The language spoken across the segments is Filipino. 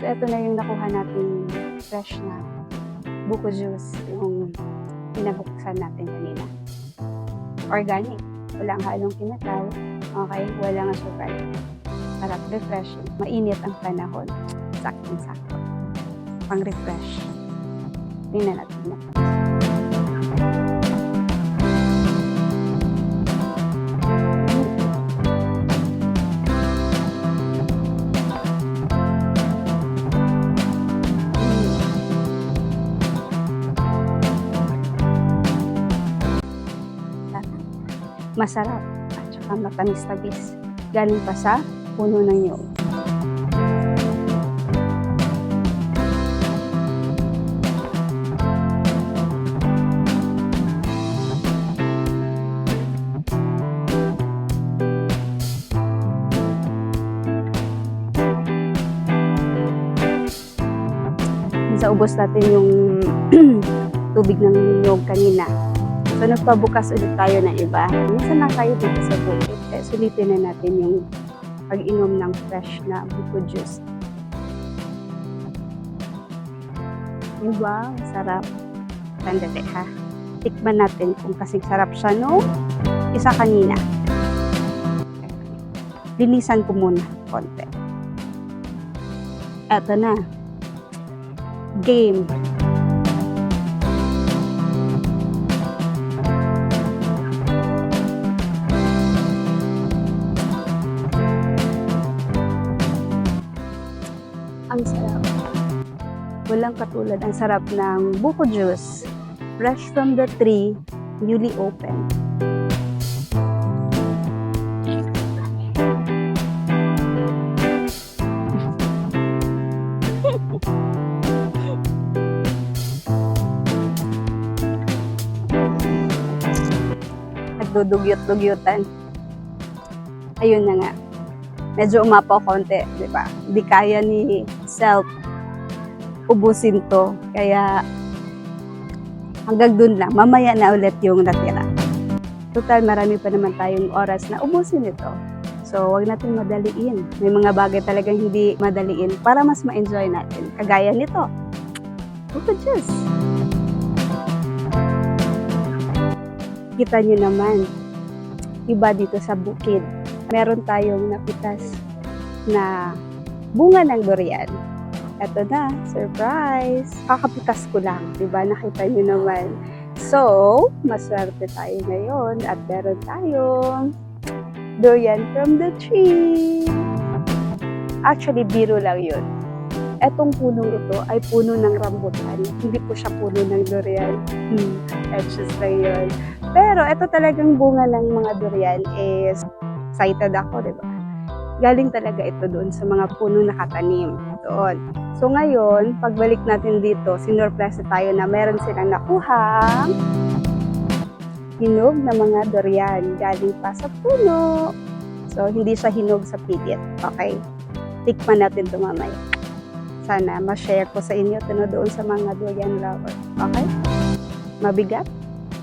So, ito na yung nakuha natin fresh na buko juice, yung pinabuksan natin kanina. Organic. Walang halong chemical. Okay? Walang asukal. Sarap, refreshing. Mainit ang panahon. Saktong-sakto. Pang-refresh. Tingnan natin na. Masarap at saka matamis-tamis. Galing pa sa puno ng niyog. Sa ubos natin yung tubig ng niyog kanina. So, nagpabukas ulit tayo ng iba. Minsan lang tayo dito sa bukid. Eh, sulitin na natin yung pag-inom ng fresh na buko juice. Diba? Sarap. Sandali ha. Tikman natin kung kasing sarap siya no? Isa kanina. Linisan ko muna konti. Eto na. Game. Ang sarap. Walang katulad ang sarap ng buko juice. Fresh from the tree, newly opened. Nagdudugyot-dugyutan. Ayun na nga. Medyo umapaw konti, di ba? Hindi kaya ni self ubusin to. Kaya hanggang dun lang. Mamaya na ulit yung natira. Total, marami pa naman tayong oras na ubusin ito. So, wag natin madaliin. May mga bagay talagang hindi madaliin para mas ma-enjoy natin. Kagaya nito. Buko juice. Kita nyo naman, iba dito sa bukid. Meron tayong napitas na bunga ng durian. Ito na, surprise! Kakapitas ko lang, diba? Nakita nyo naman. So, maswerte tayo ngayon at meron tayong durian from the tree. Actually, biro lang yun. Etong punong ito ay puno ng rambutan. Hindi po siya puno ng durian. Edges lang yun. Pero ito talagang bunga ng mga durian is excited ako, di ba? Galing talaga ito doon sa mga puno nakatanim doon. So ngayon, pagbalik natin dito, sinurpresa tayo na meron silang nakuhang hinog na mga durian galing pa sa puno. So hindi siya hinog sa pigit. Okay? Tikman natin ito mamaya. Sana ma-share ko sa inyo ito doon sa mga durian lover. Okay? Mabigat.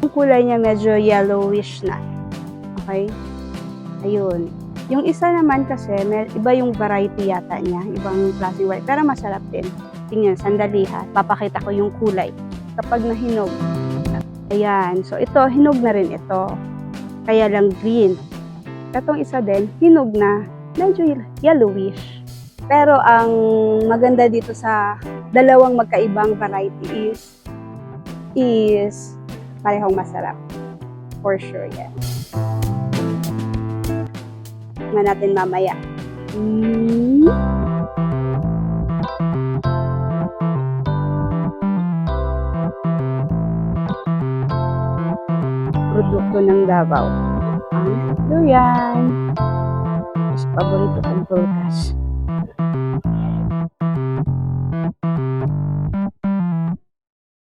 Ang kulay niya medyo yellowish na. Okay? Ayun. Yung isa naman kasi, iba yung variety yata niya. Ibang klaseng variety. Pero masarap din. Tingnan, sandali ha. Papakita ko yung kulay. Kapag nahinog. Ayan. So, ito, hinog na rin ito. Kaya lang green. Itong isa din, hinog na. Medyo yellowish. Pero ang maganda dito sa dalawang magkaibang variety is parehong masarap. For sure yan. Tingnan natin mamaya. Produkto ng Davao. Ang durian. Mas paborito kong prutas.